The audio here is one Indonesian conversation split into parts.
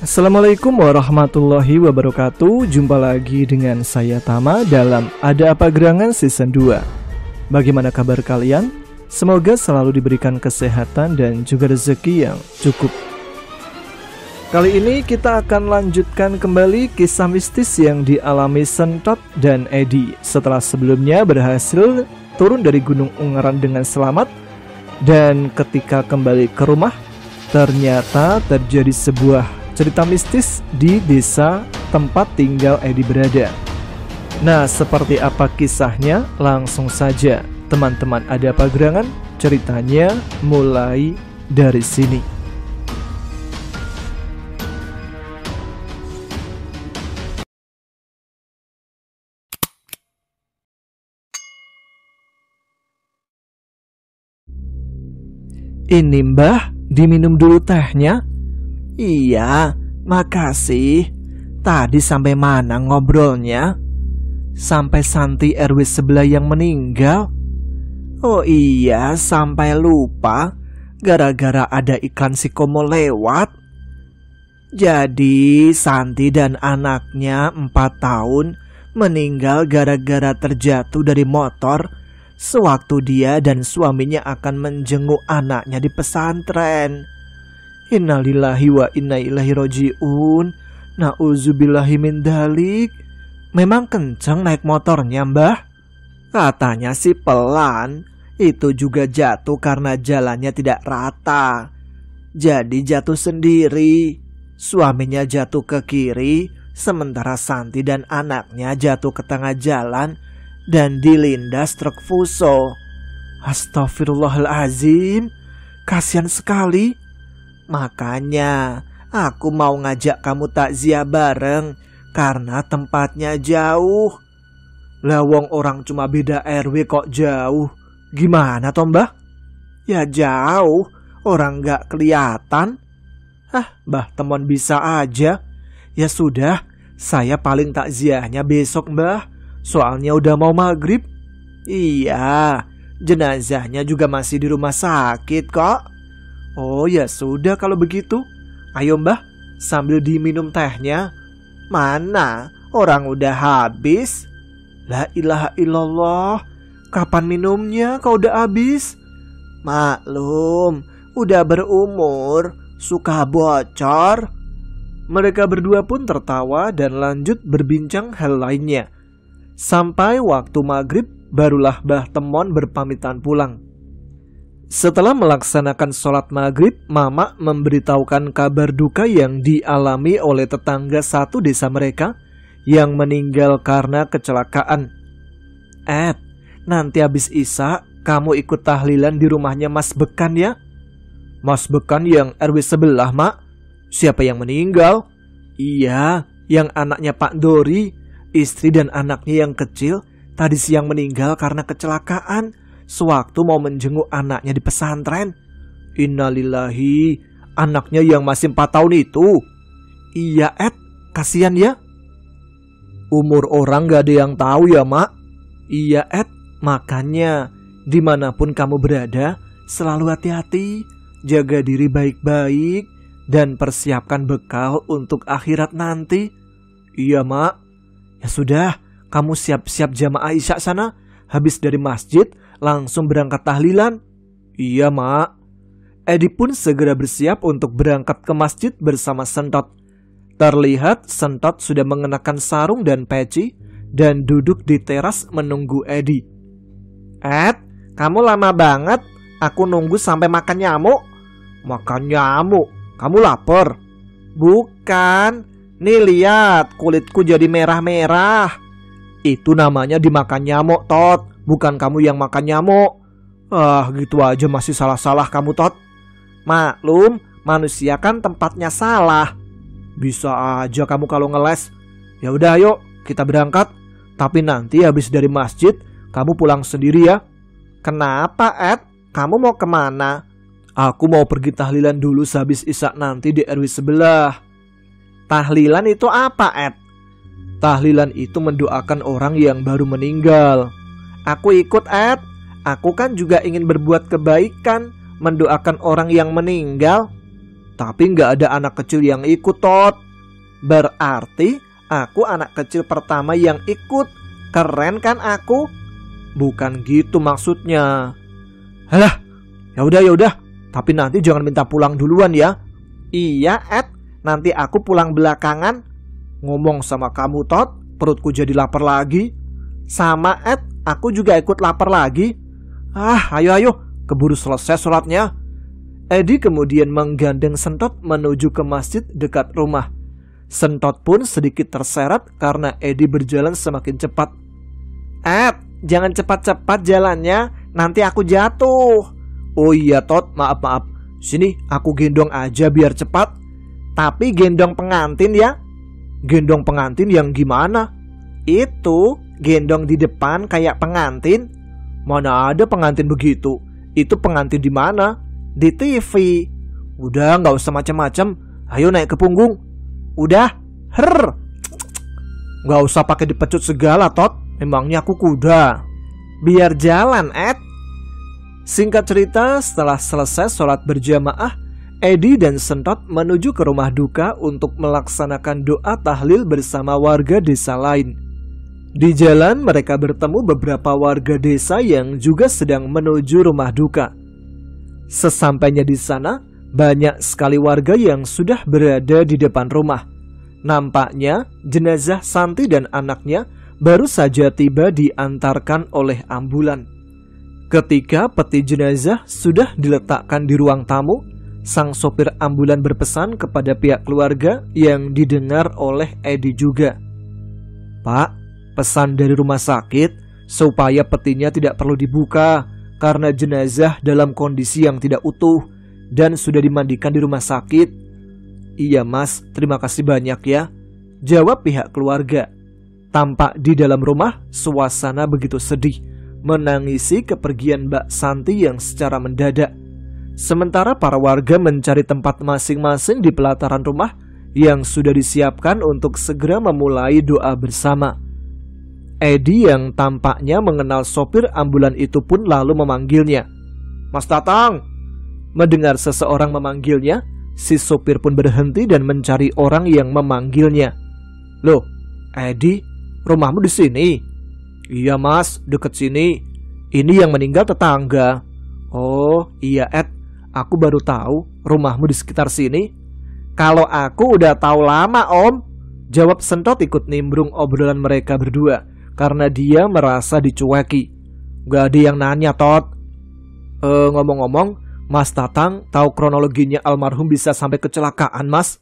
Assalamualaikum warahmatullahi wabarakatuh. Jumpa lagi dengan saya Tama dalam Ada Apa Gerangan Season 2. Bagaimana kabar kalian? Semoga selalu diberikan kesehatan dan juga rezeki yang cukup. Kali ini kita akan lanjutkan kembali kisah mistis yang dialami Sentot dan Edi setelah sebelumnya berhasil turun dari Gunung Ungaran dengan selamat. Dan ketika kembali ke rumah, ternyata terjadi sebuah cerita mistis di desa tempat tinggal Edi berada. Nah, seperti apa kisahnya? Langsung saja teman-teman Ada Apa Gerangan, ceritanya mulai dari sini. Ini Mbah, diminum dulu tehnya. Iya, makasih. Tadi sampai mana ngobrolnya? Sampai Santi RW sebelah yang meninggal. Oh iya, sampai lupa. Gara-gara ada iklan Sikomo lewat. Jadi Santi dan anaknya 4 tahun meninggal gara-gara terjatuh dari motor sewaktu dia dan suaminya akan menjenguk anaknya di pesantren. Innalillahi wa inna ilaihi roji'un. Na'udzubillahi min dalik. Memang kenceng naik motornya, Mbah? Katanya sih pelan. Itu juga jatuh karena jalannya tidak rata. Jadi jatuh sendiri. Suaminya jatuh ke kiri, sementara Santi dan anaknya jatuh ke tengah jalan dan dilindas truk fuso. Astagfirullahalazim. Kasihan sekali. Makanya aku mau ngajak kamu takziah bareng karena tempatnya jauh. Lawang orang cuma beda RW kok jauh. Gimana toh, Mbah? Ya jauh, orang gak kelihatan. Mbah Temon bisa aja. Ya sudah, saya paling takziahnya besok, Mbah. Soalnya udah mau maghrib. Iya, jenazahnya juga masih di rumah sakit kok. Oh ya sudah kalau begitu. Ayo Mbah, sambil diminum tehnya. Mana? Orang udah habis. La ilaha illallah. Kapan minumnya kau udah habis? Maklum, udah berumur, suka bocor. Mereka berdua pun tertawa dan lanjut berbincang hal lainnya. Sampai waktu maghrib barulah Mbah Temon berpamitan pulang. Setelah melaksanakan sholat maghrib, Mama memberitahukan kabar duka yang dialami oleh tetangga satu desa mereka yang meninggal karena kecelakaan. Nanti habis Isya, kamu ikut tahlilan di rumahnya Mas Bekan ya? Mas Bekan yang RW sebelah, Mak? Siapa yang meninggal? Iya, yang anaknya Pak Dori, istri dan anaknya yang kecil, tadi siang meninggal karena kecelakaan sewaktu mau menjenguk anaknya di pesantren. Innalillahi, anaknya yang masih 4 tahun itu. Iya, kasihan ya. Umur orang gak ada yang tahu ya, Mak. Iya, makanya dimanapun kamu berada, selalu hati-hati, jaga diri baik-baik, dan persiapkan bekal untuk akhirat nanti. Iya, Mak. Ya sudah, kamu siap-siap jamaah Isya sana. Habis dari masjid langsung berangkat tahlilan. Iya, Mak. Edi pun segera bersiap untuk berangkat ke masjid bersama Sentot. Terlihat Sentot sudah mengenakan sarung dan peci dan duduk di teras menunggu Edi. Kamu lama banget. Aku nunggu sampai makan nyamuk. Makan nyamuk? Kamu lapar? Bukan. Nih lihat, kulitku jadi merah-merah. Itu namanya dimakan nyamuk, Tot. Bukan kamu yang makan nyamuk. Gitu aja masih salah-salah kamu, Tot. Maklum, manusia kan tempatnya salah. Bisa aja kamu kalau ngeles. Ya udah, ayo kita berangkat. Tapi nanti habis dari masjid, kamu pulang sendiri ya. Kenapa, Kamu mau kemana? Aku mau pergi tahlilan dulu sehabis Isya nanti di RW sebelah. Tahlilan itu apa, Tahlilan itu mendoakan orang yang baru meninggal. Aku ikut, Aku kan juga ingin berbuat kebaikan, mendoakan orang yang meninggal. Tapi nggak ada anak kecil yang ikut, Tot. Berarti aku anak kecil pertama yang ikut. Keren kan aku? Bukan gitu maksudnya. Halah, ya udah. Tapi nanti jangan minta pulang duluan ya. Iya, Ed. Nanti aku pulang belakangan. Ngomong sama kamu, Tot, perutku jadi lapar lagi. Sama, Ed. Aku juga ikut lapar lagi. Ayo, keburu selesai sholatnya. Edi kemudian menggandeng Sentot menuju ke masjid dekat rumah. Sentot pun sedikit terseret karena Edi berjalan semakin cepat. Ed, jangan cepat-cepat jalannya, nanti aku jatuh. Oh iya, Tot, maaf. Sini aku gendong aja biar cepat. Tapi gendong pengantin ya. Gendong pengantin yang gimana? Itu gendong di depan kayak pengantin. Mana ada pengantin begitu? Itu pengantin di mana? Di TV. Udah, gak usah macam-macam. Ayo naik ke punggung. Udah. Gak usah pakai dipecut segala, Tot. Emangnya aku kuda. Biar jalan, Ed. Singkat cerita, setelah selesai sholat berjamaah, Edi dan Sentot menuju ke rumah duka untuk melaksanakan doa tahlil bersama warga desa lain. Di jalan mereka bertemu beberapa warga desa yang juga sedang menuju rumah duka. Sesampainya di sana, banyak sekali warga yang sudah berada di depan rumah. Nampaknya jenazah Santi dan anaknya baru saja tiba diantarkan oleh ambulan. Ketika peti jenazah sudah diletakkan di ruang tamu, sang sopir ambulan berpesan kepada pihak keluarga yang didengar oleh Edi juga. Pak, pesan dari rumah sakit supaya petinya tidak perlu dibuka karena jenazah dalam kondisi yang tidak utuh dan sudah dimandikan di rumah sakit. Iya mas, terima kasih banyak ya, jawab pihak keluarga. Tampak di dalam rumah suasana begitu sedih, menangisi kepergian Mbak Santi yang secara mendadak. Sementara para warga mencari tempat masing-masing di pelataran rumah yang sudah disiapkan untuk segera memulai doa bersama. Edi yang tampaknya mengenal sopir ambulan itu pun lalu memanggilnya. Mas Tatang. Mendengar seseorang memanggilnya, si sopir pun berhenti dan mencari orang yang memanggilnya. Loh, Edi, rumahmu di sini? Iya mas, deket sini. Ini yang meninggal tetangga. Oh iya Ed, aku baru tahu rumahmu di sekitar sini. Kalau aku udah tahu lama om, jawab Sentot ikut nimbrung obrolan mereka berdua karena dia merasa dicueki. Gak ada yang nanya Tot. Ngomong-ngomong, Mas Tatang tahu kronologinya almarhum bisa sampai kecelakaan mas?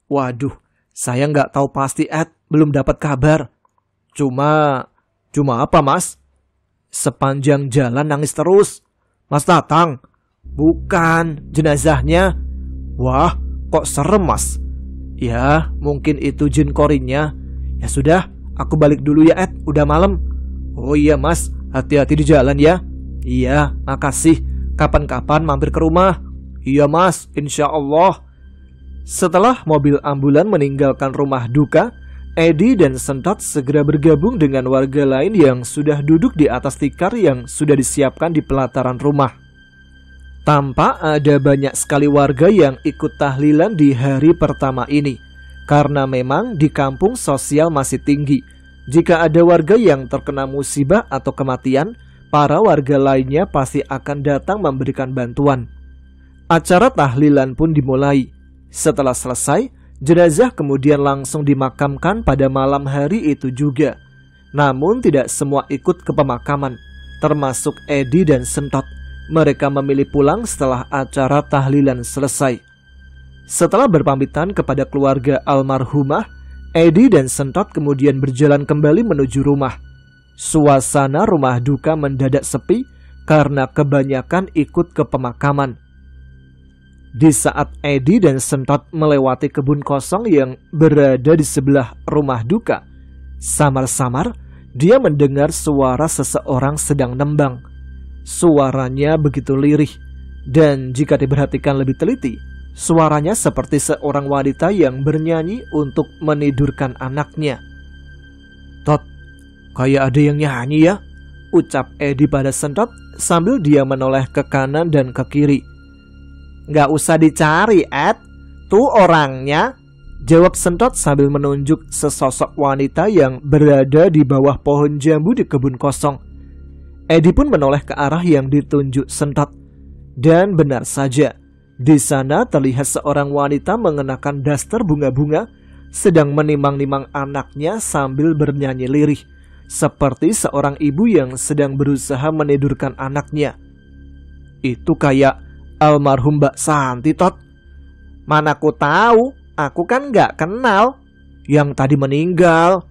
Waduh, saya gak tahu pasti Ed, belum dapat kabar. Cuma apa mas? Sepanjang jalan nangis terus. Mas Tatang? Bukan, jenazahnya. Wah, kok serem mas? Ya, mungkin itu jin korinnya. Ya sudah, aku balik dulu ya Ed, udah malam. Oh iya mas, hati-hati di jalan ya. Iya, makasih. Kapan-kapan mampir ke rumah. Iya mas, insya Allah. Setelah mobil ambulan meninggalkan rumah duka, Edi dan Sentot segera bergabung dengan warga lain yang sudah duduk di atas tikar yang sudah disiapkan di pelataran rumah. Tampak ada banyak sekali warga yang ikut tahlilan di hari pertama ini, karena memang di kampung sosial masih tinggi. Jika ada warga yang terkena musibah atau kematian, para warga lainnya pasti akan datang memberikan bantuan. Acara tahlilan pun dimulai. Setelah selesai, jenazah kemudian langsung dimakamkan pada malam hari itu juga. Namun tidak semua ikut ke pemakaman, termasuk Edi dan Sentot. Mereka memilih pulang setelah acara tahlilan selesai. Setelah berpamitan kepada keluarga almarhumah, Edi dan Sentot kemudian berjalan kembali menuju rumah. Suasana rumah duka mendadak sepi karena kebanyakan ikut ke pemakaman. Di saat Edi dan Sentot melewati kebun kosong yang berada di sebelah rumah duka, samar-samar dia mendengar suara seseorang sedang nembang. Suaranya begitu lirih, dan jika diperhatikan lebih teliti, suaranya seperti seorang wanita yang bernyanyi untuk menidurkan anaknya. Tot, kayak ada yang nyanyi ya, ucap Edi pada Sentot sambil dia menoleh ke kanan dan ke kiri. Gak usah dicari Ed, Itu orangnya, jawab Sentot sambil menunjuk sesosok wanita yang berada di bawah pohon jambu di kebun kosong. Edi pun menoleh ke arah yang ditunjuk Sentot. Dan benar saja, di sana terlihat seorang wanita mengenakan daster bunga-bunga sedang menimang-nimang anaknya sambil bernyanyi lirih, seperti seorang ibu yang sedang berusaha menidurkan anaknya. Itu kayak almarhum Mbak Santi, Tot. Mana aku tahu, aku kan gak kenal yang tadi meninggal.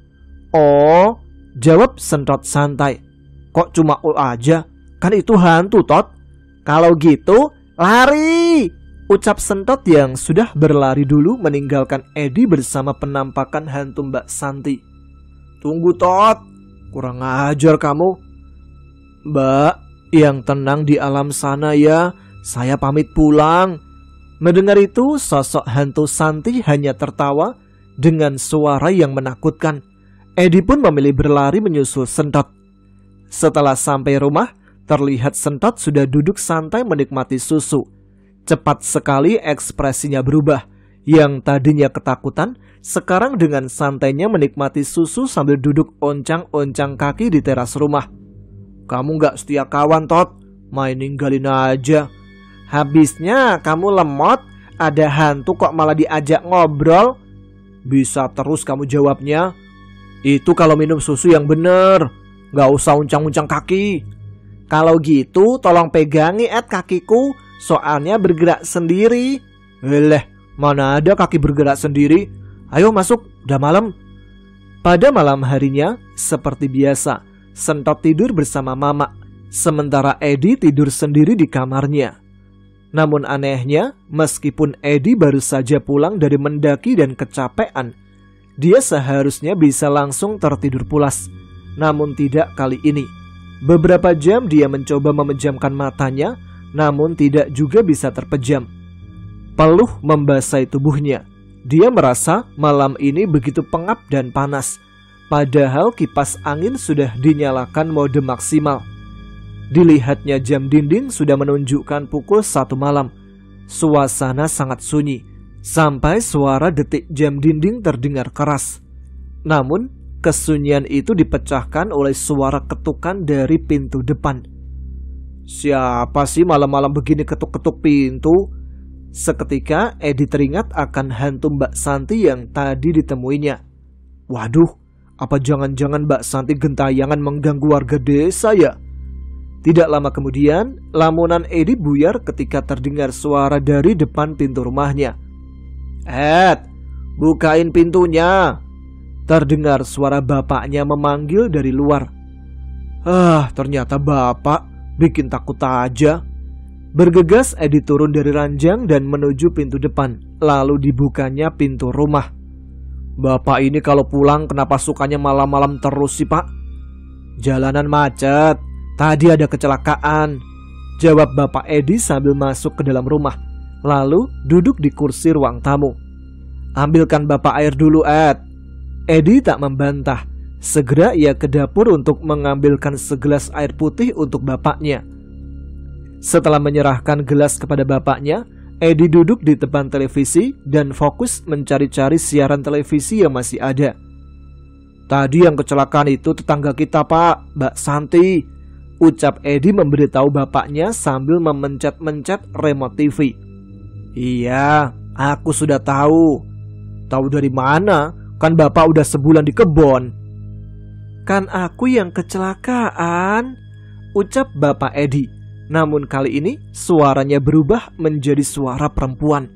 Oh, jawab Sentot santai. Kok cuma aja? Kan itu hantu, Tot. Kalau gitu, lari! Ucap Sentot yang sudah berlari dulu meninggalkan Edi bersama penampakan hantu Mbak Santi. Tunggu, Tot. Kurang ajar kamu. Mbak, yang tenang di alam sana ya. Saya pamit pulang. Mendengar itu, sosok hantu Santi hanya tertawa dengan suara yang menakutkan. Edi pun memilih berlari menyusul Sentot. Setelah sampai rumah, terlihat Sentot sudah duduk santai menikmati susu. Cepat sekali ekspresinya berubah. Yang tadinya ketakutan, sekarang dengan santainya menikmati susu sambil duduk oncang-oncang kaki di teras rumah. Kamu gak setia kawan, Tot. Main ninggalin aja. Habisnya kamu lemot, ada hantu kok malah diajak ngobrol. Bisa terus kamu jawabnya. Itu kalau minum susu yang bener, gak usah uncang-uncang kaki. Kalau gitu tolong pegangi kakiku, soalnya bergerak sendiri. Mana ada kaki bergerak sendiri. Ayo masuk, udah malam. Pada malam harinya, seperti biasa, Sentot tidur bersama Mama, sementara Edi tidur sendiri di kamarnya. Namun anehnya, meskipun Edi baru saja pulang dari mendaki dan kecapean, dia seharusnya bisa langsung tertidur pulas. Namun tidak kali ini. Beberapa jam dia mencoba memejamkan matanya, namun tidak juga bisa terpejam. Peluh membasahi tubuhnya. Dia merasa malam ini begitu pengap dan panas, padahal kipas angin sudah dinyalakan mode maksimal. Dilihatnya jam dinding sudah menunjukkan pukul 1 malam. Suasana sangat sunyi, sampai suara detik jam dinding terdengar keras. Namun, kesunyian itu dipecahkan oleh suara ketukan dari pintu depan. Siapa sih malam-malam begini ketuk-ketuk pintu? Seketika Edi teringat akan hantu Mbak Santi yang tadi ditemuinya. Waduh, apa jangan-jangan Mbak Santi gentayangan mengganggu warga desa ya? Tidak lama kemudian, lamunan Edi buyar ketika terdengar suara dari depan pintu rumahnya. Bukain pintunya. Terdengar suara bapaknya memanggil dari luar. Ternyata bapak, bikin takut aja. Bergegas Edi turun dari ranjang dan menuju pintu depan. Lalu dibukanya pintu rumah. Bapak ini kalau pulang kenapa sukanya malam-malam terus sih, Pak? Jalanan macet. Tadi ada kecelakaan. Jawab Bapak Edi sambil masuk ke dalam rumah. Lalu duduk di kursi ruang tamu. Ambilkan Bapak air dulu, Ed. Edi tak membantah. Segera ia ke dapur untuk mengambilkan segelas air putih untuk bapaknya. Setelah menyerahkan gelas kepada bapaknya, Edi duduk di depan televisi dan fokus mencari-cari siaran televisi yang masih ada. Tadi yang kecelakaan itu tetangga kita, Pak, Mbak Santi, ucap Edi memberitahu bapaknya sambil memencet-mencet remote TV. Iya, aku sudah tahu. Tahu dari mana? Kan bapak udah sebulan di kebon. Kan aku yang kecelakaan, ucap Bapak Edi. Namun kali ini suaranya berubah menjadi suara perempuan.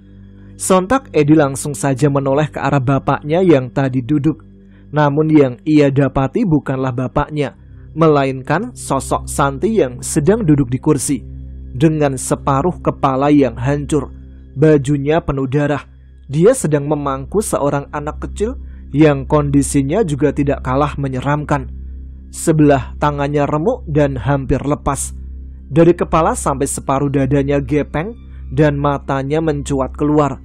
Sontak Edi langsung saja menoleh ke arah bapaknya yang tadi duduk. Namun yang ia dapati bukanlah bapaknya, melainkan sosok Santi yang sedang duduk di kursi, dengan separuh kepala yang hancur, bajunya penuh darah. Dia sedang memangku seorang anak kecil yang kondisinya juga tidak kalah menyeramkan. Sebelah tangannya remuk dan hampir lepas. Dari kepala sampai separuh dadanya gepeng dan matanya mencuat keluar.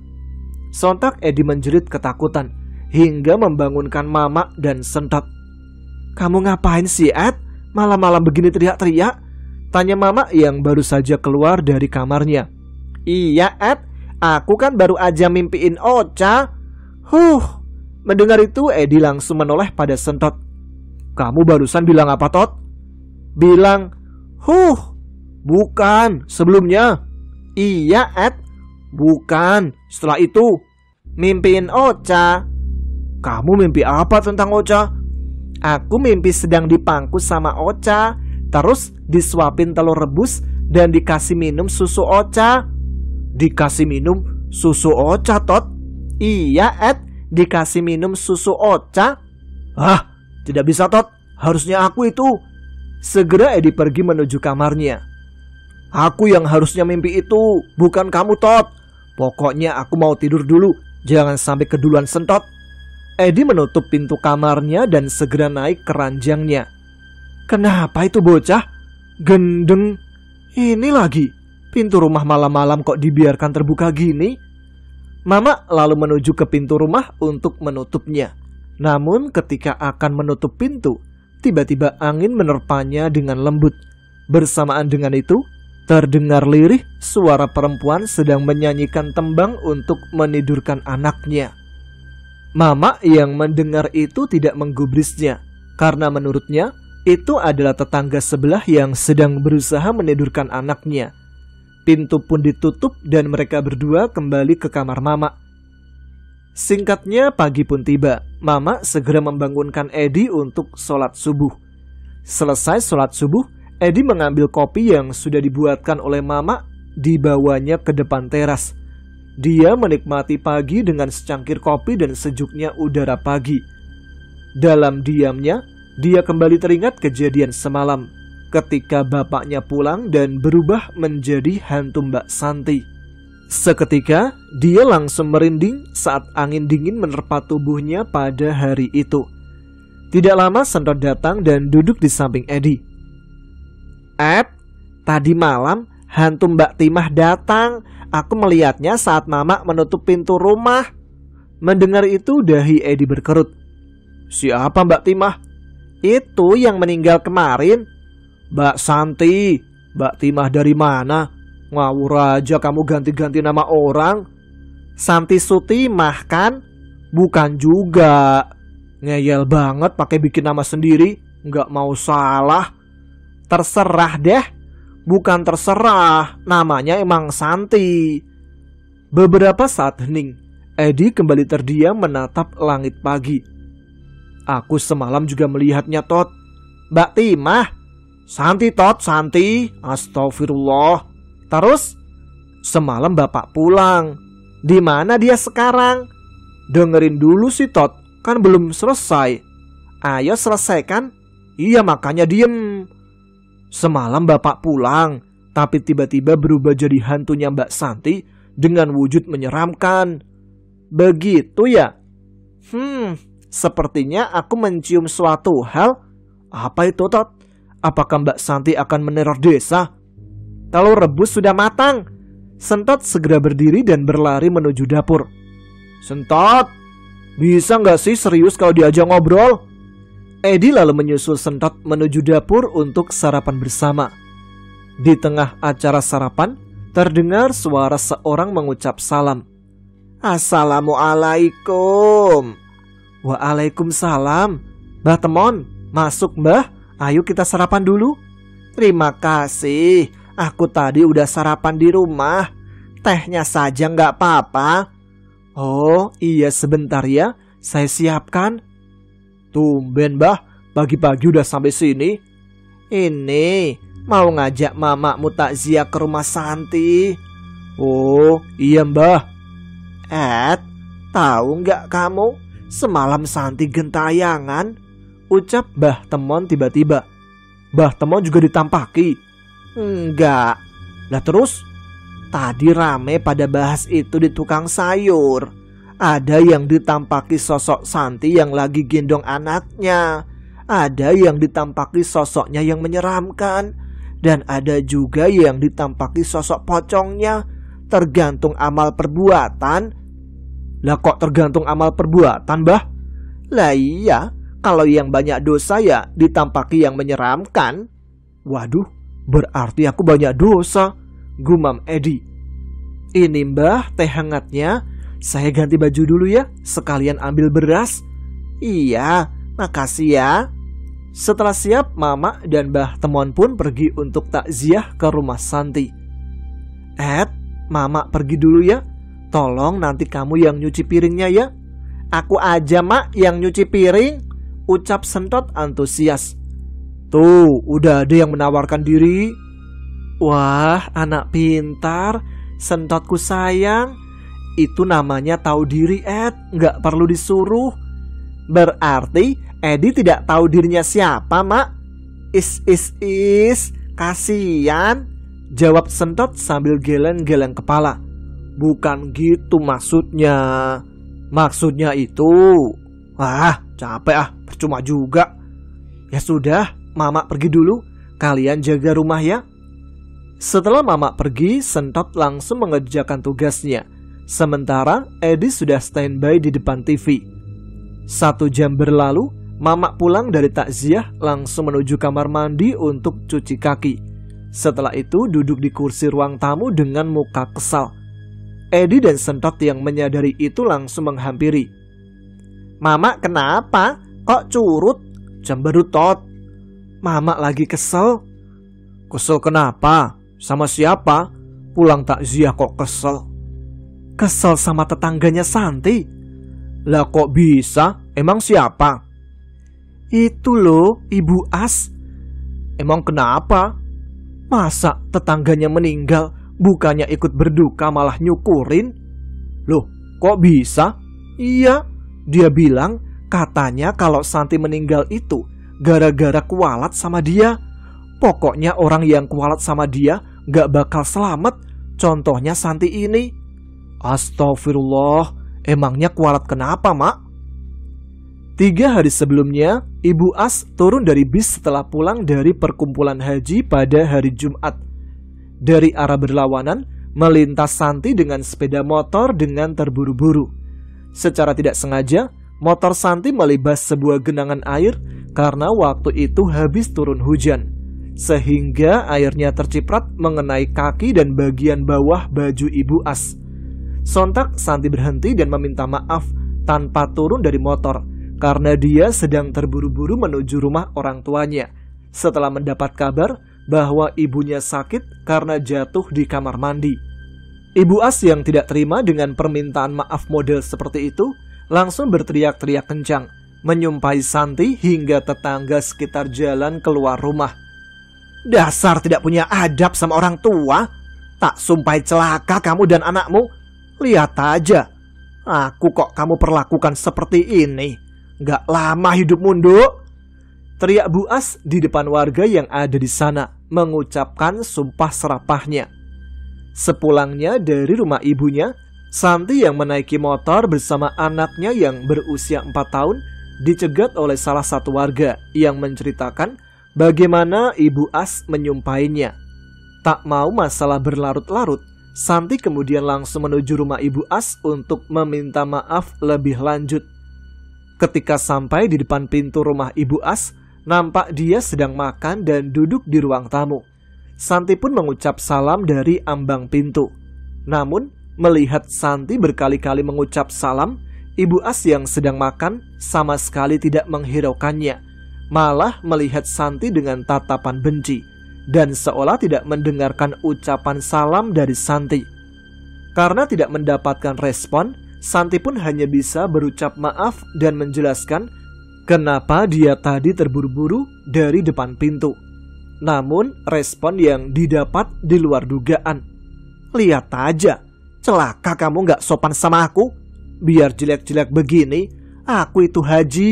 Sontak Edi menjerit ketakutan hingga membangunkan Mama dan Sentot. Kamu ngapain sih, Ed? Malam-malam begini teriak-teriak? Tanya Mama yang baru saja keluar dari kamarnya. Iya, Ed, Aku kan baru aja mimpiin Ocha. Mendengar itu Edi langsung menoleh pada Sentot. Kamu barusan bilang apa, Tot? Bilang, bukan, sebelumnya. Iya, Ed. Bukan, setelah itu. Mimpiin Ocha. Kamu mimpi apa tentang Ocha? Aku mimpi sedang dipangku sama Ocha, terus disuapin telur rebus dan dikasih minum susu Ocha. Dikasih minum susu Ocha, Tot? Iya, Ed, dikasih minum susu Ocha. Tidak bisa, Tot. Harusnya aku itu. Segera Edi pergi menuju kamarnya. Aku yang harusnya mimpi itu, bukan kamu, Tot. Pokoknya aku mau tidur dulu. Jangan sampai keduluan Sentot. Edi menutup pintu kamarnya dan segera naik ke ranjangnya. Kenapa itu bocah? Gendeng. Ini lagi. Pintu rumah malam-malam kok dibiarkan terbuka gini? Mama lalu menuju ke pintu rumah untuk menutupnya. Namun ketika akan menutup pintu, tiba-tiba angin menerpanya dengan lembut. Bersamaan dengan itu, terdengar lirih suara perempuan sedang menyanyikan tembang untuk menidurkan anaknya. Mama yang mendengar itu tidak menggubrisnya, karena menurutnya itu adalah tetangga sebelah yang sedang berusaha menidurkan anaknya. Pintu pun ditutup dan mereka berdua kembali ke kamar Mama. Singkatnya pagi pun tiba. Mama segera membangunkan Edi untuk sholat subuh. Selesai sholat subuh, Edi mengambil kopi yang sudah dibuatkan oleh Mama, dibawanya ke depan teras. Dia menikmati pagi dengan secangkir kopi dan sejuknya udara pagi. Dalam diamnya, dia kembali teringat kejadian semalam ketika bapaknya pulang dan berubah menjadi hantu Mbak Santi. Seketika, dia langsung merinding saat angin dingin menerpa tubuhnya pada hari itu. Tidak lama Sentot datang dan duduk di samping Edi. Tadi malam hantu Mbak Timah datang. Aku melihatnya saat Mama menutup pintu rumah. Mendengar itu dahi Edi berkerut. Siapa Mbak Timah? Itu yang meninggal kemarin. Mbak Santi. Mbak Timah dari mana? Ngawur aja kamu ganti-ganti nama orang. Santi Sutimah kan? Bukan juga. Ngeyel banget pakai bikin nama sendiri. Nggak mau salah. Terserah deh. Bukan terserah, namanya emang Santi. Beberapa saat hening, Edi kembali terdiam menatap langit pagi. Aku semalam juga melihatnya, Tot. Mbak Timah. Santi, Tot, Santi. Astagfirullah. Terus, semalam Bapak pulang. Di mana dia sekarang? Dengerin dulu sih, Tot. Kan belum selesai. Ayo selesaikan. Iya, makanya diem. Semalam Bapak pulang, tapi tiba-tiba berubah jadi hantunya Mbak Santi dengan wujud menyeramkan. Begitu ya? Sepertinya aku mencium suatu hal. Apa itu, Tot? Apakah Mbak Santi akan meneror desa? Telur rebus sudah matang. Sentot segera berdiri dan berlari menuju dapur. Sentot, bisa nggak sih serius kalau diajak ngobrol? Edi lalu menyusul Sentot menuju dapur untuk sarapan bersama. Di tengah acara sarapan, terdengar suara seorang mengucap salam. Assalamualaikum. Waalaikumsalam. Mbah Temon, masuk Mbah. Ayo kita sarapan dulu. Terima kasih. Aku tadi udah sarapan di rumah. Tehnya saja nggak apa-apa. Oh iya sebentar ya. Saya siapkan. Tumben Mbah, pagi-pagi udah sampai sini. Ini mau ngajak mamakmu takziah ke rumah Santi. Oh iya Mbah. Tahu nggak kamu? Semalam Santi gentayangan. Ucap Mbah Temon tiba-tiba. Mbah Temon juga ditampaki. Enggak. Lah terus? Tadi rame pada bahas itu di tukang sayur. Ada yang ditampaki sosok Santi yang lagi gendong anaknya. Ada yang ditampaki sosoknya yang menyeramkan. Dan ada juga yang ditampaki sosok pocongnya. Tergantung amal perbuatan. Lah kok tergantung amal perbuatan, Mbah? Lah iya, kalau yang banyak dosa ya ditampaki yang menyeramkan. Waduh, berarti aku banyak dosa, gumam Edi. Ini Mbah, teh hangatnya. Saya ganti baju dulu ya, sekalian ambil beras. Iya, makasih ya. Setelah siap, Mama dan Mbah Temon pun pergi untuk takziah ke rumah Santi. Mama pergi dulu ya. Tolong nanti kamu yang nyuci piringnya ya. Aku aja Mak yang nyuci piring, ucap Sentot antusias. Tuh, udah ada yang menawarkan diri. Wah, anak pintar, Sentotku sayang. Itu namanya tahu diri, nggak perlu disuruh. Berarti Edi tidak tahu dirinya siapa, Mak? Is, kasihan, jawab Sentot sambil geleng-geleng kepala. Bukan gitu maksudnya. Maksudnya itu, capek percuma juga. Ya sudah, Mama pergi dulu. Kalian jaga rumah ya. Setelah Mama pergi, Sentot langsung mengerjakan tugasnya. Sementara Edi sudah standby di depan TV. 1 jam berlalu, Mama pulang dari takziah langsung menuju kamar mandi untuk cuci kaki. Setelah itu duduk di kursi ruang tamu dengan muka kesal. Edi dan Sentot yang menyadari itu langsung menghampiri. Mama kenapa? Kok curut? Cemberut Tot. Mama lagi kesel. Kesel kenapa? Sama siapa? Pulang takziah kok kesel? Kesel sama tetangganya Santi. Lah kok bisa? Emang siapa? Itu loh, Ibu As. Emang kenapa? Masa tetangganya meninggal, bukannya ikut berduka malah nyukurin? Loh, kok bisa? Iya, dia bilang katanya kalau Santi meninggal itu gara-gara kualat sama dia. Pokoknya orang yang kualat sama dia gak bakal selamat. Contohnya Santi ini. Astagfirullah, emangnya kualat kenapa, Mak? 3 hari sebelumnya, Ibu As turun dari bis setelah pulang dari perkumpulan haji pada hari Jumat. Dari arah berlawanan, melintas Santi dengan sepeda motor dengan terburu-buru. Secara tidak sengaja, motor Santi melibas sebuah genangan air karena waktu itu habis turun hujan, sehingga airnya terciprat mengenai kaki dan bagian bawah baju Ibu As. Sontak Santi berhenti dan meminta maaf tanpa turun dari motor karena dia sedang terburu-buru menuju rumah orang tuanya setelah mendapat kabar bahwa ibunya sakit karena jatuh di kamar mandi. Ibu As yang tidak terima dengan permintaan maaf model seperti itu langsung berteriak-teriak kencang, menyumpahi Santi hingga tetangga sekitar jalan keluar rumah. Dasar tidak punya adab sama orang tua. Tak sumpai celaka kamu dan anakmu. Lihat aja, aku kok kamu perlakukan seperti ini. Gak lama hidupmu, Nduk. Teriak Bu As di depan warga yang ada di sana, mengucapkan sumpah serapahnya. Sepulangnya dari rumah ibunya, Santi yang menaiki motor bersama anaknya yang berusia 4 tahun dicegat oleh salah satu warga yang menceritakan bagaimana Ibu As menyumpahinya. Tak mau masalah berlarut-larut, Santi kemudian langsung menuju rumah Ibu As untuk meminta maaf lebih lanjut. Ketika sampai di depan pintu rumah Ibu As, nampak dia sedang makan dan duduk di ruang tamu. Santi pun mengucap salam dari ambang pintu. Namun, melihat Santi berkali-kali mengucap salam, Ibu As yang sedang makan sama sekali tidak menghiraukannya, malah melihat Santi dengan tatapan benci dan seolah tidak mendengarkan ucapan salam dari Santi. Karena tidak mendapatkan respon, Santi pun hanya bisa berucap maaf dan menjelaskan kenapa dia tadi terburu-buru dari depan pintu. Namun respon yang didapat di luar dugaan. Lihat aja, celaka kamu gak sopan sama aku. Biar jelek-jelek begini, aku itu haji.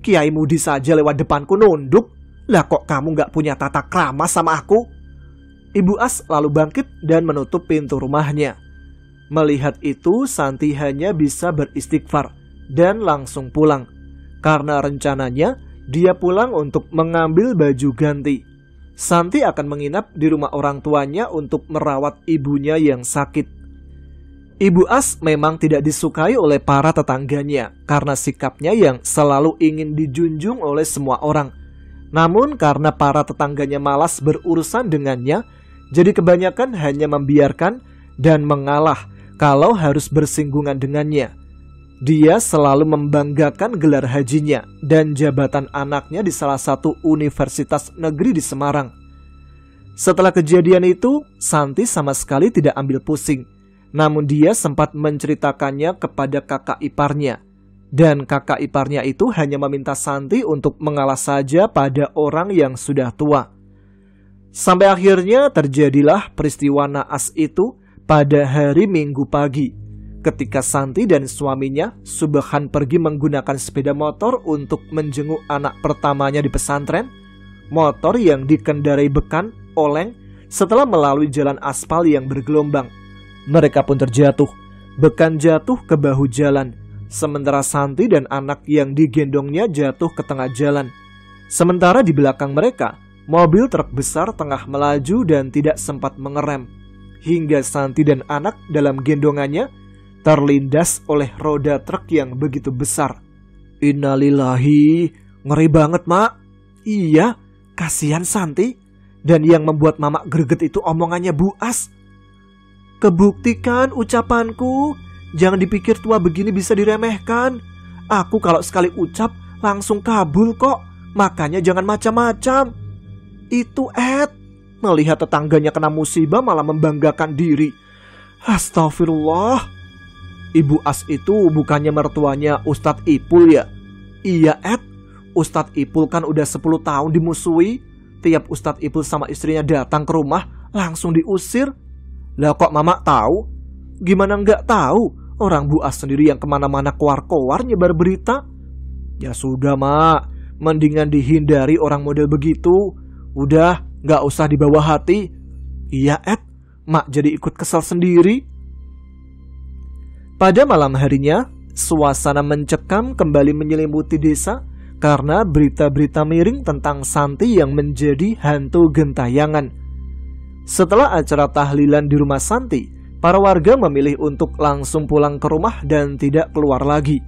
Kiai Mudi saja lewat depanku nunduk. Lah kok kamu gak punya tata krama sama aku? Ibu As lalu bangkit dan menutup pintu rumahnya. Melihat itu, Santi hanya bisa beristighfar dan langsung pulang. Karena rencananya dia pulang untuk mengambil baju ganti. Santi akan menginap di rumah orang tuanya untuk merawat ibunya yang sakit. Ibu As memang tidak disukai oleh para tetangganya karena sikapnya yang selalu ingin dijunjung oleh semua orang. Namun karena para tetangganya malas berurusan dengannya, jadi kebanyakan hanya membiarkan dan mengalah kalau harus bersinggungan dengannya. Dia selalu membanggakan gelar hajinya dan jabatan anaknya di salah satu universitas negeri di Semarang. Setelah kejadian itu, Santi sama sekali tidak ambil pusing. Namun dia sempat menceritakannya kepada kakak iparnya. Dan kakak iparnya itu hanya meminta Santi untuk mengalah saja pada orang yang sudah tua. Sampai akhirnya terjadilah peristiwa naas itu pada hari Minggu pagi, ketika Santi dan suaminya Subhan pergi menggunakan sepeda motor untuk menjenguk anak pertamanya di pesantren. Motor yang dikendarai Bekan oleng setelah melalui jalan aspal yang bergelombang. Mereka pun terjatuh. Bekan jatuh ke bahu jalan, sementara Santi dan anak yang digendongnya jatuh ke tengah jalan. Sementara di belakang mereka, mobil truk besar tengah melaju dan tidak sempat mengerem, hingga Santi dan anak dalam gendongannya terlindas oleh roda truk yang begitu besar. Innalillahi, ngeri banget, Mak. Iya, kasihan Santi. Dan yang membuat Mamak greget itu omongannya Bu As. Kebuktikan ucapanku, jangan dipikir tua begini bisa diremehkan. Aku kalau sekali ucap langsung kabul kok, makanya jangan macam-macam. Itu Ed, melihat tetangganya kena musibah malah membanggakan diri. Astagfirullah. Ibu As itu bukannya mertuanya Ustadz Ipul ya? Iya Ed, Ustadz Ipul kan udah 10 tahun dimusuhi. Tiap Ustadz Ipul sama istrinya datang ke rumah langsung diusir. Lah kok Mama tahu? Gimana nggak tahu? Orang Bu As sendiri yang kemana-mana keluar-keluar nyebar berita. Ya sudah Mak, mendingan dihindari orang model begitu. Udah, nggak usah dibawa hati. Iya Ed, Mak jadi ikut kesal sendiri. Pada malam harinya, suasana mencekam kembali menyelimuti desa karena berita-berita miring tentang Santi yang menjadi hantu gentayangan. Setelah acara tahlilan di rumah Santi, para warga memilih untuk langsung pulang ke rumah dan tidak keluar lagi.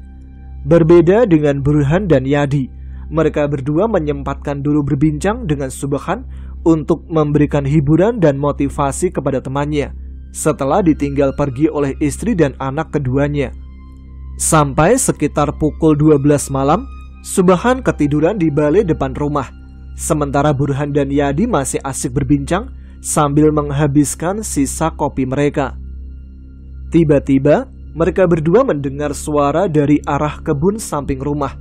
Berbeda dengan Burhan dan Yadi, mereka berdua menyempatkan dulu berbincang dengan Subhan untuk memberikan hiburan dan motivasi kepada temannya setelah ditinggal pergi oleh istri dan anak keduanya. Sampai sekitar pukul 12 malam, Subhan ketiduran di balai depan rumah, sementara Burhan dan Yadi masih asik berbincang sambil menghabiskan sisa kopi mereka. Tiba-tiba, mereka berdua mendengar suara dari arah kebun samping rumah.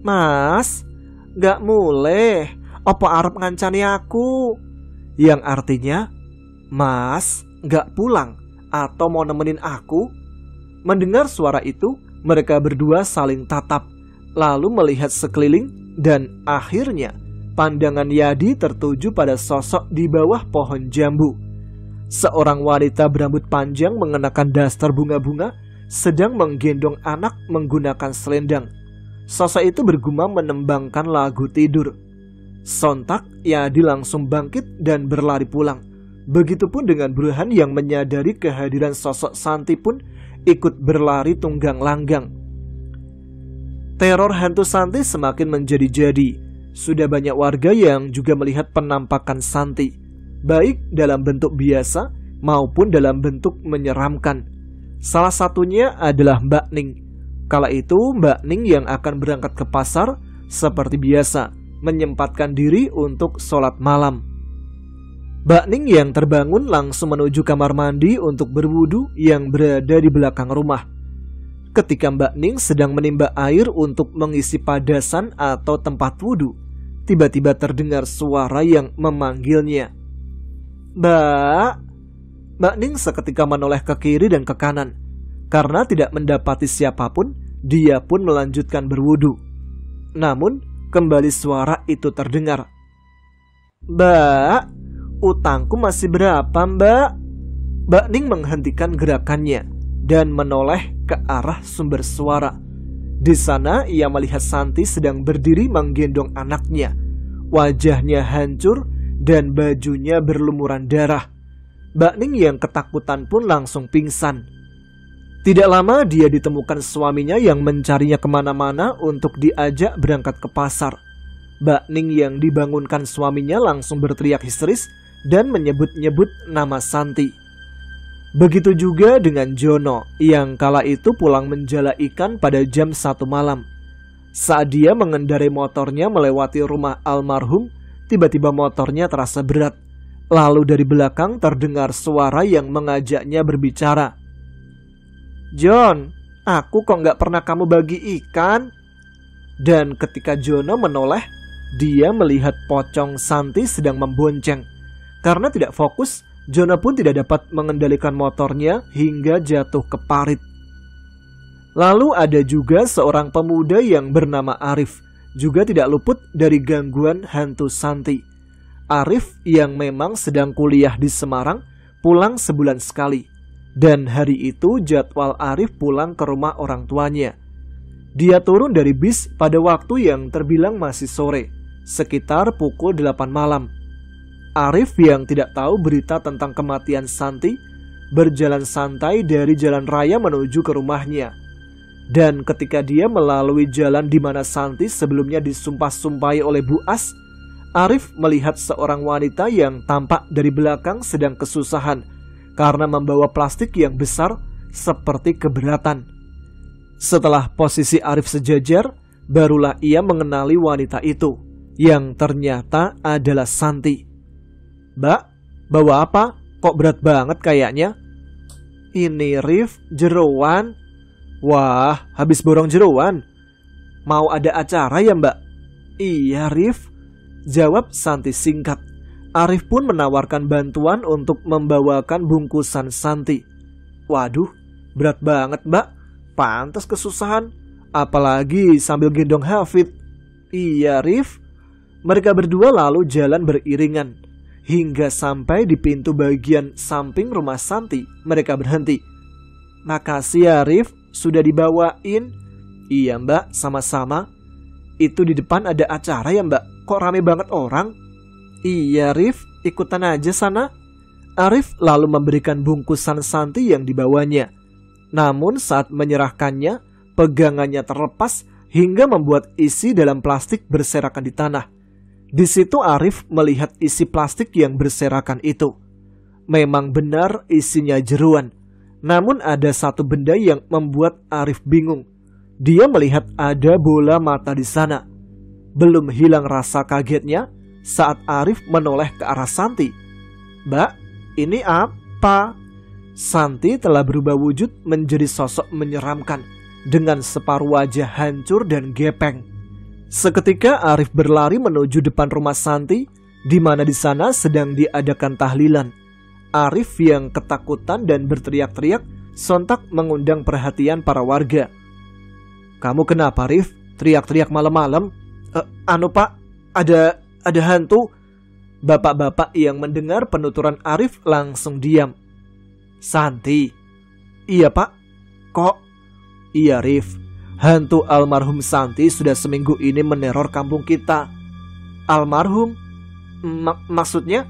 Mas, gak mulai, apa arep ngancani aku? Yang artinya, Mas, gak pulang atau mau nemenin aku? Mendengar suara itu, mereka berdua saling tatap, lalu melihat sekeliling dan akhirnya pandangan Yadi tertuju pada sosok di bawah pohon jambu. Seorang wanita berambut panjang mengenakan daster bunga-bunga sedang menggendong anak menggunakan selendang. Sosok itu bergumam menembangkan lagu tidur. Sontak Yadi langsung bangkit dan berlari pulang. Begitupun dengan Burhan yang menyadari kehadiran sosok Santi pun ikut berlari tunggang langgang. Teror hantu Santi semakin menjadi-jadi. Sudah banyak warga yang juga melihat penampakan Santi, baik dalam bentuk biasa maupun dalam bentuk menyeramkan. Salah satunya adalah Mbak Ning. Kala itu Mbak Ning yang akan berangkat ke pasar seperti biasa menyempatkan diri untuk sholat malam. Mbak Ning yang terbangun langsung menuju kamar mandi untuk berwudu yang berada di belakang rumah. Ketika Mbak Ning sedang menimba air untuk mengisi padasan atau tempat wudu, tiba-tiba terdengar suara yang memanggilnya. Mbak Ning seketika menoleh ke kiri dan ke kanan. Karena tidak mendapati siapapun, dia pun melanjutkan berwudu. Namun, kembali suara itu terdengar. Mbak, utangku masih berapa Mbak? Mbak Ning menghentikan gerakannya dan menoleh ke arah sumber suara. Di sana ia melihat Santi sedang berdiri menggendong anaknya. Wajahnya hancur dan bajunya berlumuran darah. Mbak Ning yang ketakutan pun langsung pingsan. Tidak lama dia ditemukan suaminya yang mencarinya kemana-mana untuk diajak berangkat ke pasar. Mbak Ning yang dibangunkan suaminya langsung berteriak histeris dan menyebut-nyebut nama Santi. Begitu juga dengan Jono yang kala itu pulang menjala ikan pada jam 1 malam. Saat dia mengendarai motornya melewati rumah almarhum, tiba-tiba motornya terasa berat. Lalu dari belakang terdengar suara yang mengajaknya berbicara. "John, aku kok nggak pernah kamu bagi ikan?" Dan ketika Jono menoleh, dia melihat pocong Santi sedang membonceng. Karena tidak fokus, Jono pun tidak dapat mengendalikan motornya hingga jatuh ke parit. Lalu ada juga seorang pemuda yang bernama Arif, juga tidak luput dari gangguan hantu Santi. Arif yang memang sedang kuliah di Semarang, pulang sebulan sekali. Dan hari itu jadwal Arif pulang ke rumah orang tuanya. Dia turun dari bis pada waktu yang terbilang masih sore, sekitar pukul 8 malam. Arif yang tidak tahu berita tentang kematian Santi, berjalan santai dari jalan raya menuju ke rumahnya. Dan ketika dia melalui jalan di mana Santi sebelumnya disumpah-sumpahi oleh Bu As, Arif melihat seorang wanita yang tampak dari belakang sedang kesusahan karena membawa plastik yang besar seperti keberatan. Setelah posisi Arif sejajar, barulah ia mengenali wanita itu, yang ternyata adalah Santi. "Mbak, bawa apa? Kok berat banget kayaknya?" "Ini Rif, jeroan." "Wah, habis borong jeroan? Mau ada acara ya Mbak?" "Iya Rif," jawab Santi singkat. Arif pun menawarkan bantuan untuk membawakan bungkusan Santi. "Waduh, berat banget Mbak. Pantas kesusahan. Apalagi sambil gendong Hafid." "Iya Rif." Mereka berdua lalu jalan beriringan. Hingga sampai di pintu bagian samping rumah Santi, mereka berhenti. "Makasih ya Rif, sudah dibawain." "Iya Mbak, sama-sama." "Itu di depan ada acara ya Mbak? Kok rame banget orang?" "Iya Rif, ikutan aja sana." Arif lalu memberikan bungkusan Santi yang dibawanya. Namun saat menyerahkannya, pegangannya terlepas hingga membuat isi dalam plastik berserakan di tanah. Di situ Arif melihat isi plastik yang berserakan itu. Memang benar isinya jeruan. Namun ada satu benda yang membuat Arif bingung. Dia melihat ada bola mata di sana. Belum hilang rasa kagetnya saat Arif menoleh ke arah Santi. "Mbak, ini apa?" Santi telah berubah wujud menjadi sosok menyeramkan dengan separuh wajah hancur dan gepeng. Seketika Arif berlari menuju depan rumah Santi, di mana di sana sedang diadakan tahlilan. Arif yang ketakutan dan berteriak-teriak sontak mengundang perhatian para warga. "Kamu kenapa Arif? Teriak-teriak malam-malam?" Anu Pak, ada hantu." Bapak-bapak yang mendengar penuturan Arif langsung diam. "Santi?" "Iya Pak." "Kok?" "Iya Rif, hantu almarhum Santi sudah seminggu ini meneror kampung kita." "Almarhum? Maksudnya?"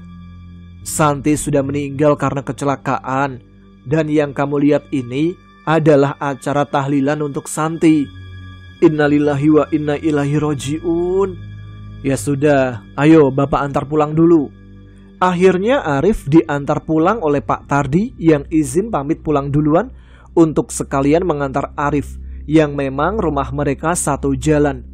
"Santi sudah meninggal karena kecelakaan. Dan yang kamu lihat ini adalah acara tahlilan untuk Santi." "Innalillahi wa inna ilaihi roji'un." "Ya sudah, ayo Bapak antar pulang dulu." Akhirnya Arif diantar pulang oleh Pak Tardi yang izin pamit pulang duluan untuk sekalian mengantar Arif yang memang rumah mereka satu jalan.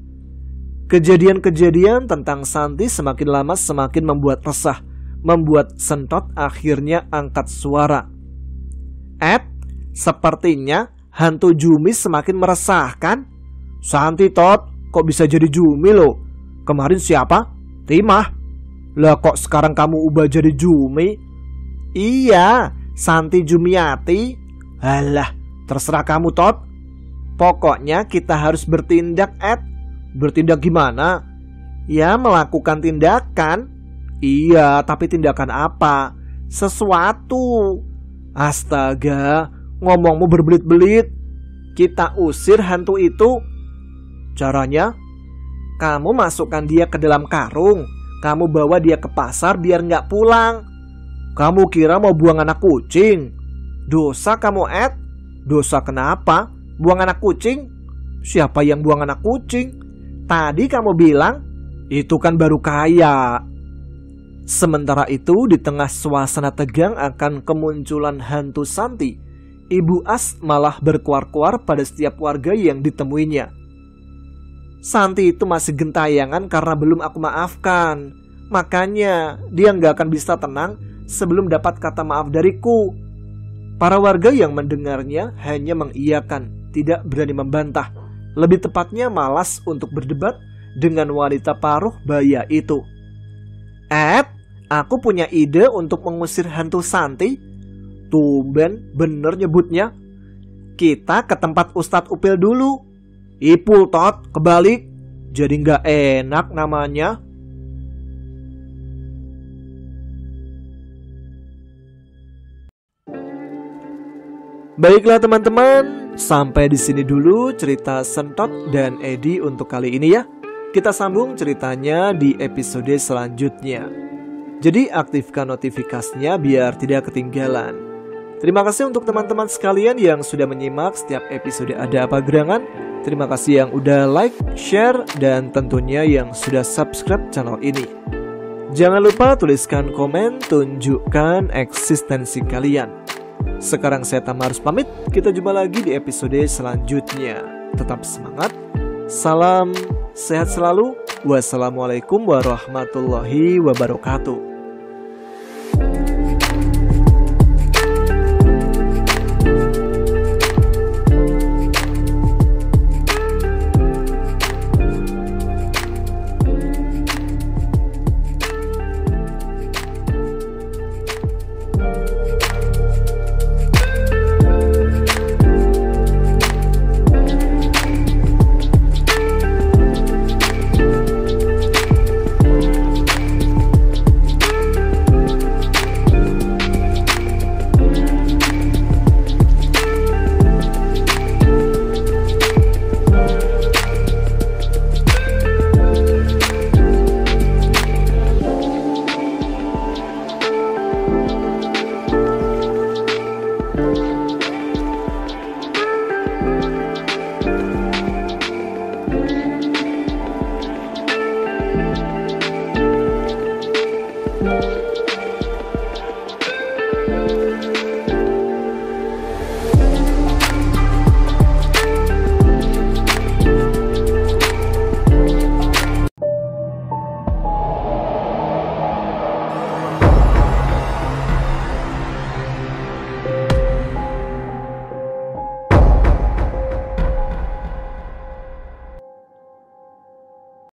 Kejadian-kejadian tentang Santi semakin lama semakin membuat resah, membuat Sentot akhirnya angkat suara. Sepertinya hantu Jumi semakin meresahkan." "Santi Tot, kok bisa jadi Jumi lo? Kemarin siapa? Timah. Lah kok sekarang kamu ubah jadi Jumi?" "Iya, Santi Jumiati." "Alah, terserah kamu Tot. Pokoknya kita harus bertindak, Ed." "Bertindak gimana?" "Ya melakukan tindakan." "Iya, tapi tindakan apa?" "Sesuatu." "Astaga, ngomongmu berbelit-belit." "Kita usir hantu itu." "Caranya?" "Kamu masukkan dia ke dalam karung. Kamu bawa dia ke pasar biar nggak pulang." "Kamu kira mau buang anak kucing?" "Dosa kamu Ed." "Dosa kenapa? Buang anak kucing?" "Siapa yang buang anak kucing? Tadi kamu bilang." "Itu kan baru kaya." Sementara itu, di tengah suasana tegang akan kemunculan hantu Santi, Ibu As malah berkuar-kuar pada setiap warga yang ditemuinya. Santi itu masih gentayangan karena belum aku maafkan. Makanya dia nggak akan bisa tenang sebelum dapat kata maaf dariku. Para warga yang mendengarnya hanya mengiyakan, tidak berani membantah. Lebih tepatnya malas untuk berdebat dengan wanita paruh baya itu. Aku punya ide untuk mengusir hantu Santi. Tumben bener nyebutnya. Kita ke tempat Ustadz Upil dulu. Ipul Tot, kebalik. Jadi gak enak namanya. Baiklah teman-teman, sampai di sini dulu cerita Sentot dan Edi untuk kali ini ya. Kita sambung ceritanya di episode selanjutnya. Jadi aktifkan notifikasinya biar tidak ketinggalan. Terima kasih untuk teman-teman sekalian yang sudah menyimak setiap episode Ada Apa Gerangan. Terima kasih yang udah like, share, dan tentunya yang sudah subscribe channel ini. Jangan lupa tuliskan komen, tunjukkan eksistensi kalian. Sekarang saya Tama harus pamit, kita jumpa lagi di episode selanjutnya. Tetap semangat, salam sehat selalu. Wassalamualaikum warahmatullahi wabarakatuh.